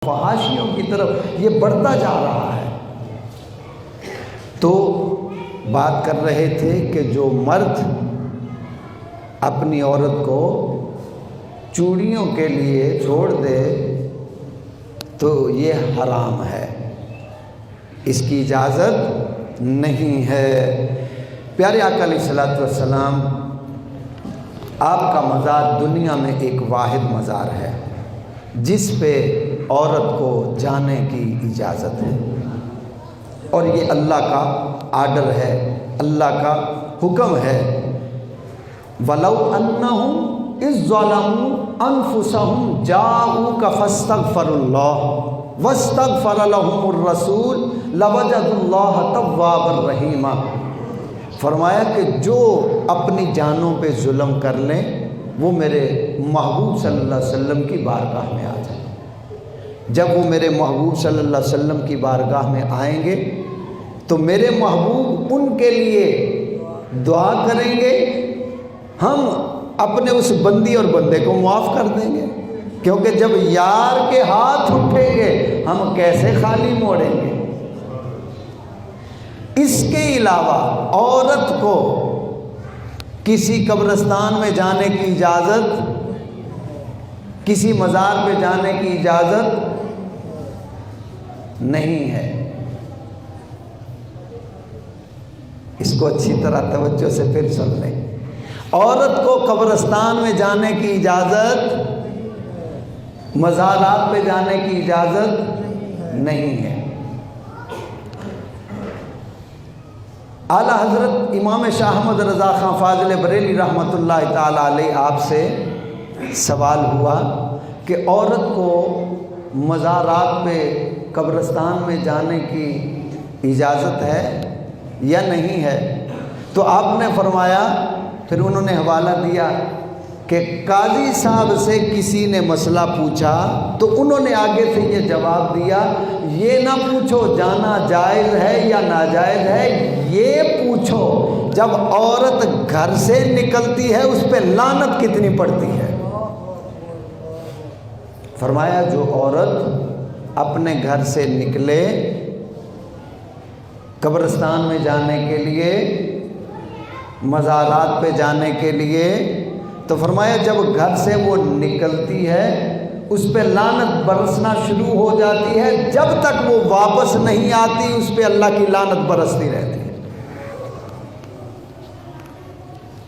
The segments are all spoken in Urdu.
فحاشیوں کی طرف یہ بڑھتا جا رہا ہے۔ تو بات کر رہے تھے کہ جو مرد اپنی عورت کو چوڑیوں کے لیے چھوڑ دے تو یہ حرام ہے، اس کی اجازت نہیں ہے۔ پیارے آقا علیہ الصلوۃ والسلام، آپ کا مزار دنیا میں ایک واحد مزار ہے جس پہ عورت کو جانے کی اجازت ہے، اور یہ اللہ کا آرڈر ہے، اللہ کا حکم ہے۔ وَلَوْ أَنَّهُمْ إِذْ ظَلَمُوا أَنفُسَهُمْ جَاءُوكَ فَاسْتَغْفَرُوا اللَّهَ وَاسْتَغْفَرَ لَهُمُ الرَّسُولُ لَوَجَدُوا اللَّهَ تَوَّابًا رَحِيمًا۔ فرمایا کہ جو اپنی جانوں پہ ظلم کر لیں وہ میرے محبوب صلی اللہ علیہ وسلم کی بارگاہ میں آ جائیں۔ جب وہ میرے محبوب صلی اللہ علیہ وسلم کی بارگاہ میں آئیں گے تو میرے محبوب ان کے لیے دعا کریں گے، ہم اپنے اس بندی اور بندے کو معاف کر دیں گے، کیونکہ جب یار کے ہاتھ اٹھیں گے ہم کیسے خالی موڑیں گے۔ اس کے علاوہ عورت کو کسی قبرستان میں جانے کی اجازت، کسی مزار پہ جانے کی اجازت نہیں ہے۔ اس کو اچھی طرح توجہ سے پھر سن لیں۔ عورت کو قبرستان میں جانے کی اجازت، مزارات پہ جانے کی اجازت نہیں ہے۔ اعلیٰ حضرت امام شاہ احمد رضا خان فاضل بریلی رحمۃ اللہ تعالیٰ علیہ آپ سے سوال ہوا کہ عورت کو مزارات پہ قبرستان میں جانے کی اجازت ہے یا نہیں ہے؟ تو آپ نے فرمایا، پھر انہوں نے حوالہ دیا کہ قاضی صاحب سے کسی نے مسئلہ پوچھا تو انہوں نے آگے سے یہ جواب دیا، یہ نہ پوچھو جانا جائز ہے یا ناجائز ہے، یہ پوچھو جب عورت گھر سے نکلتی ہے اس پہ لعنت کتنی پڑتی ہے۔ فرمایا جو عورت اپنے گھر سے نکلے قبرستان میں جانے کے لیے، مزارات پہ جانے کے لیے، تو فرمایا جب گھر سے وہ نکلتی ہے اس پہ لعنت برسنا شروع ہو جاتی ہے، جب تک وہ واپس نہیں آتی اس پہ اللہ کی لعنت برستی رہتی ہے۔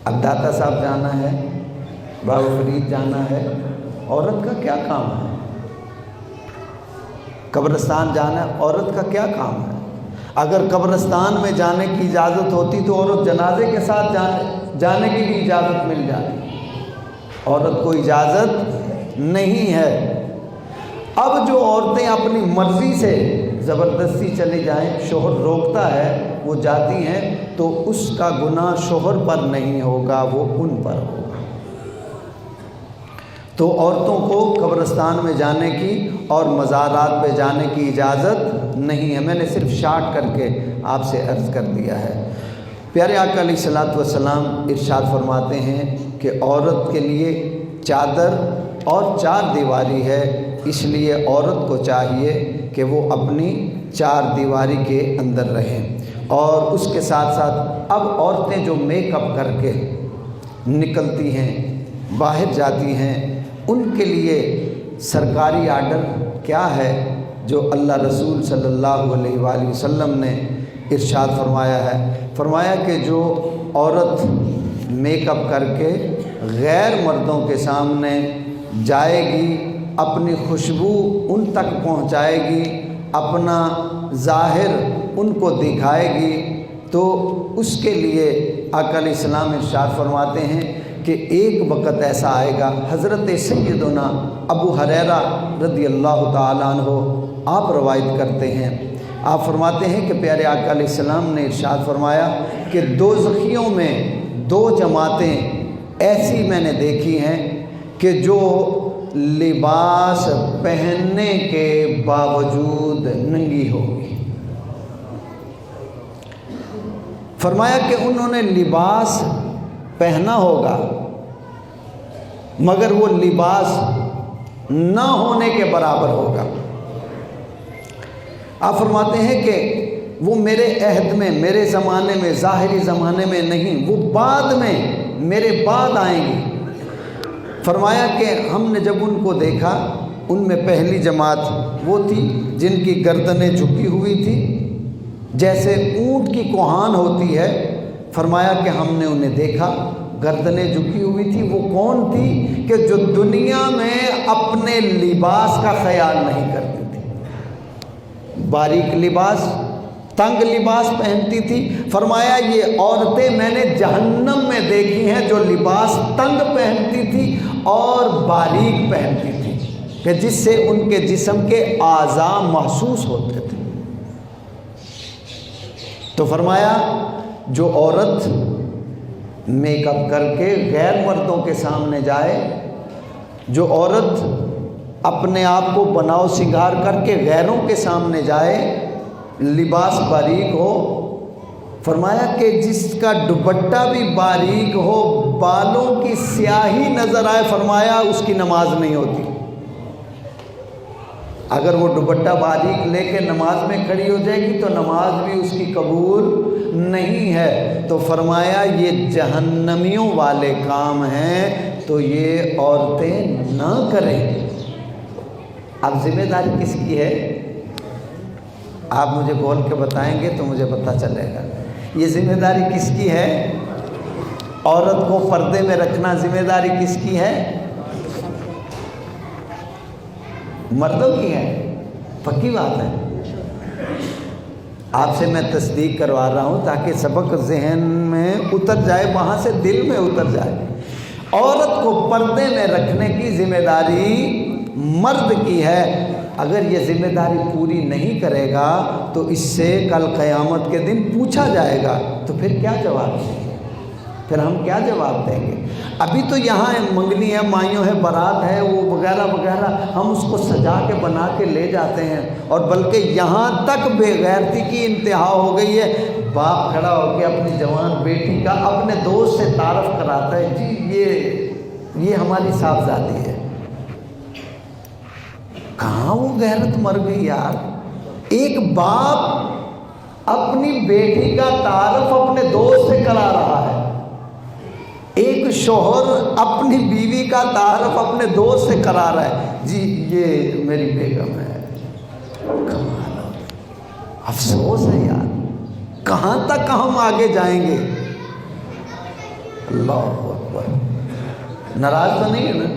اب داتا صاحب جانا ہے، بابا فرید جانا ہے، عورت کا کیا کام ہے؟ قبرستان جانا ہے، عورت کا کیا کام ہے؟ اگر قبرستان میں جانے کی اجازت ہوتی تو عورت جنازے کے ساتھ جانے کی بھی اجازت مل جاتی، عورت کو اجازت نہیں ہے۔ اب جو عورتیں اپنی مرضی سے زبردستی چلی جائیں، شوہر روکتا ہے، وہ جاتی ہیں، تو اس کا گناہ شوہر پر نہیں ہوگا، وہ ان پر ہوگا۔ تو عورتوں کو قبرستان میں جانے کی اور مزارات پہ جانے کی اجازت نہیں ہے۔ میں نے صرف شارٹ کر کے آپ سے عرض کر دیا ہے۔ پیارے آقا علیہ الصلوۃ والسلام ارشاد فرماتے ہیں کہ عورت کے لیے چادر اور چار دیواری ہے، اس لیے عورت کو چاہیے کہ وہ اپنی چار دیواری کے اندر رہیں۔ اور اس کے ساتھ ساتھ اب عورتیں جو میک اپ کر کے نکلتی ہیں، باہر جاتی ہیں، ان کے لیے سرکاری آرڈر کیا ہے جو اللہ رسول صلی اللہ علیہ وآلہ وسلم نے ارشاد فرمایا ہے؟ فرمایا کہ جو عورت میک اپ کر کے غیر مردوں کے سامنے جائے گی، اپنی خوشبو ان تک پہنچائے گی، اپنا ظاہر ان کو دکھائے گی، تو اس کے لیے آقا علیہ السلام ارشاد فرماتے ہیں کہ ایک وقت ایسا آئے گا، حضرت سیدنا ابو ہریرہ رضی اللہ تعالیٰ عنہ آپ روایت کرتے ہیں، آپ فرماتے ہیں کہ پیارے آقا علیہ السلام نے ارشاد فرمایا کہ دوزخیوں میں دو جماعتیں ایسی میں نے دیکھی ہیں کہ جو لباس پہننے کے باوجود ننگی ہوگی۔ فرمایا کہ انہوں نے لباس پہنا ہوگا مگر وہ لباس نہ ہونے کے برابر ہوگا۔ آپ فرماتے ہیں کہ وہ میرے عہد میں، میرے زمانے میں، ظاہری زمانے میں نہیں، وہ بعد میں میرے بعد آئیں گی۔ فرمایا کہ ہم نے جب ان کو دیکھا، ان میں پہلی جماعت وہ تھی جن کی گردنیں جھکی ہوئی تھی جیسے اونٹ کی کوہان ہوتی ہے۔ فرمایا کہ ہم نے انہیں دیکھا، گردنیں جھکی ہوئی تھی۔ وہ کون تھی کہ جو دنیا میں اپنے لباس کا خیال نہیں کرتی تھی، باریک لباس، تنگ لباس پہنتی تھی۔ فرمایا یہ عورتیں میں نے جہنم میں دیکھی ہیں جو لباس تنگ پہنتی تھی اور باریک پہنتی تھی، کہ جس سے ان کے جسم کے اعضاء محسوس ہوتے تھے۔ تو فرمایا جو عورت میک اپ کر کے غیر مردوں کے سامنے جائے، جو عورت اپنے آپ کو بناؤ سنگار کر کے غیروں کے سامنے جائے، لباس باریک ہو، فرمایا کہ جس کا دوپٹہ بھی باریک ہو، بالوں کی سیاہی نظر آئے، فرمایا اس کی نماز نہیں ہوتی۔ اگر وہ دوپٹہ باریک لے کے نماز میں کھڑی ہو جائے گی تو نماز بھی اس کی قبول نہیں ہے۔ تو فرمایا یہ جہنمیوں والے کام ہیں، تو یہ عورتیں نہ کریں۔ اب ذمہ داری کس کی ہے؟ آپ مجھے بول کے بتائیں گے تو مجھے پتہ چلے گا۔ یہ ذمہ داری کس کی ہے؟ عورت کو پردے میں رکھنا ذمہ داری کس کی ہے؟ مردوں کی ہے، پکی بات ہے۔ آپ سے میں تصدیق کروا رہا ہوں تاکہ سبق ذہن میں اتر جائے، وہاں سے دل میں اتر جائے۔ عورت کو پردے میں رکھنے کی ذمہ داری مرد کی ہے۔ اگر یہ ذمہ داری پوری نہیں کرے گا تو اس سے کل قیامت کے دن پوچھا جائے گا، تو پھر کیا جواب دیں گے؟ پھر ہم کیا جواب دیں گے؟ ابھی تو یہاں منگنی ہے، مائیوں ہے، بارات ہے، وہ وغیرہ وغیرہ، ہم اس کو سجا کے بنا کے لے جاتے ہیں، اور بلکہ یہاں تک بے غیرتی کی انتہا ہو گئی ہے، باپ کھڑا ہو کے اپنی جوان بیٹی کا اپنے دوست سے تعارف کراتا ہے، جی یہ ہماری صاحبزادی ہے۔ کہاں وہ غیرت مر گئی یار؟ ایک باپ اپنی بیٹی کا تعارف اپنے دوست سے کرا رہا ہے، ایک شوہر اپنی بیوی کا تعارف اپنے دوست سے کرا رہا ہے، جی یہ میری بیگم ہے۔ کمال، افسوس ہے یار، کہاں تک ہم آگے جائیں گے؟ اللہ اکبر۔ ناراض تو نہیں ہے نا؟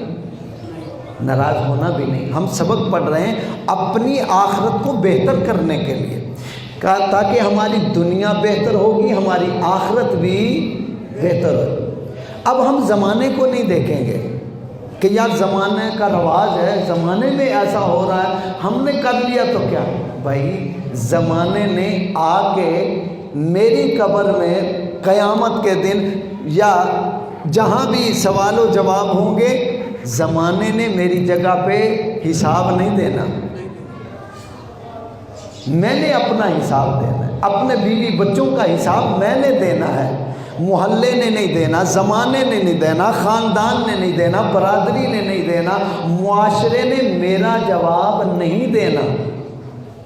ناراض ہونا بھی نہیں، ہم سبق پڑھ رہے ہیں اپنی آخرت کو بہتر کرنے کے لیے، تاکہ ہماری دنیا بہتر ہوگی، ہماری آخرت بھی بہتر ہوگی۔ اب ہم زمانے کو نہیں دیکھیں گے کہ یار زمانے کا رواج ہے، زمانے میں ایسا ہو رہا ہے، ہم نے کر لیا تو کیا؟ بھائی زمانے نے آ کے میری قبر میں قیامت کے دن یا جہاں بھی سوال و جواب ہوں گے، زمانے نے میری جگہ پہ حساب نہیں دینا، میں نے اپنا حساب دینا ہے، اپنے بیوی بچوں کا حساب میں نے دینا ہے، محلے نے نہیں دینا، زمانے نے نہیں دینا، خاندان نے نہیں دینا، برادری نے نہیں دینا، معاشرے نے میرا جواب نہیں دینا،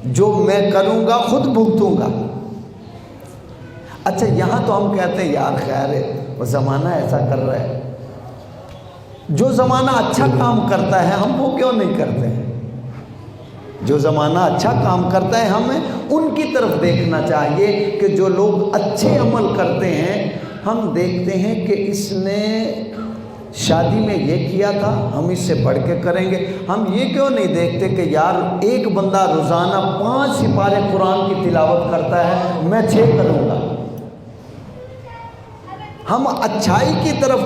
جو میں کروں گا خود بھگتوں گا۔ اچھا یہاں تو ہم کہتے ہیں یار خیر ہے، وہ زمانہ ایسا کر رہا ہے، جو زمانہ اچھا کام کرتا ہے ہم وہ کیوں نہیں کرتے ہیں؟ جو زمانہ اچھا کام کرتا ہے ہمیں ان کی طرف دیکھنا چاہیے کہ جو لوگ اچھے عمل کرتے ہیں، ہم دیکھتے ہیں کہ اس نے شادی میں یہ کیا تھا، ہم اس سے بڑھ کے کریں گے۔ ہم یہ کیوں نہیں دیکھتے کہ یار ایک بندہ روزانہ 5 سپارے قرآن کی تلاوت کرتا ہے، میں 6 کروں گا۔ ہم اچھائی کی طرف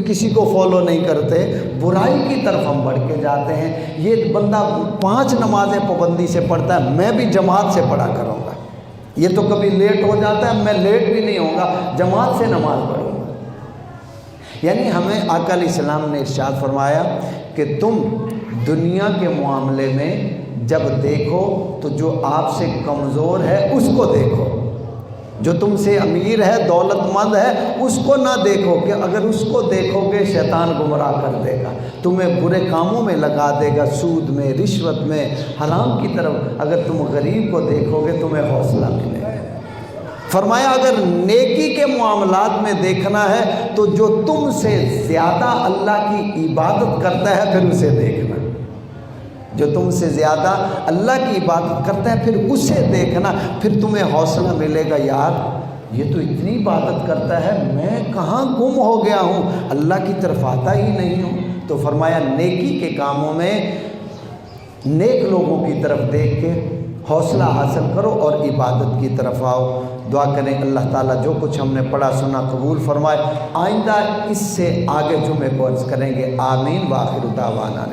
کسی کو فالو نہیں کرتے، برائی کی طرف ہم بڑھ کے جاتے ہیں۔ یہ بندہ 5 نمازیں پابندی سے پڑھتا ہے، میں بھی جماعت سے پڑھا کروں گا۔ یہ تو کبھی لیٹ ہو جاتا ہے، میں لیٹ بھی نہیں ہوں گا، جماعت سے نماز پڑھوں گا۔ یعنی ہمیں آقا علیہ السلام نے ارشاد فرمایا کہ تم دنیا کے معاملے میں جب دیکھو تو جو آپ سے کمزور ہے اس کو دیکھو، جو تم سے امیر ہے، دولت مند ہے، اس کو نہ دیکھو کہ اگر اس کو دیکھو گے شیطان گمراہ کر دے گا، تمہیں برے کاموں میں لگا دے گا، سود میں، رشوت میں، حرام کی طرف۔ اگر تم غریب کو دیکھو گے تمہیں حوصلہ ملے گا۔ فرمایا اگر نیکی کے معاملات میں دیکھنا ہے تو جو تم سے زیادہ اللہ کی عبادت کرتا ہے پھر اسے دیکھنا، جو تم سے زیادہ اللہ کی عبادت کرتا ہے پھر اسے دیکھنا، پھر تمہیں حوصلہ ملے گا، یار یہ تو اتنی عبادت کرتا ہے، میں کہاں گم ہو گیا ہوں، اللہ کی طرف آتا ہی نہیں ہوں۔ تو فرمایا نیکی کے کاموں میں نیک لوگوں کی طرف دیکھ کے حوصلہ حاصل کرو اور عبادت کی طرف آؤ۔ دعا کریں اللہ تعالیٰ جو کچھ ہم نے پڑھا سنا قبول فرمائے، آئندہ اس سے آگے جمعے کو عرض کریں گے۔ آمین۔ وآخر دعوانا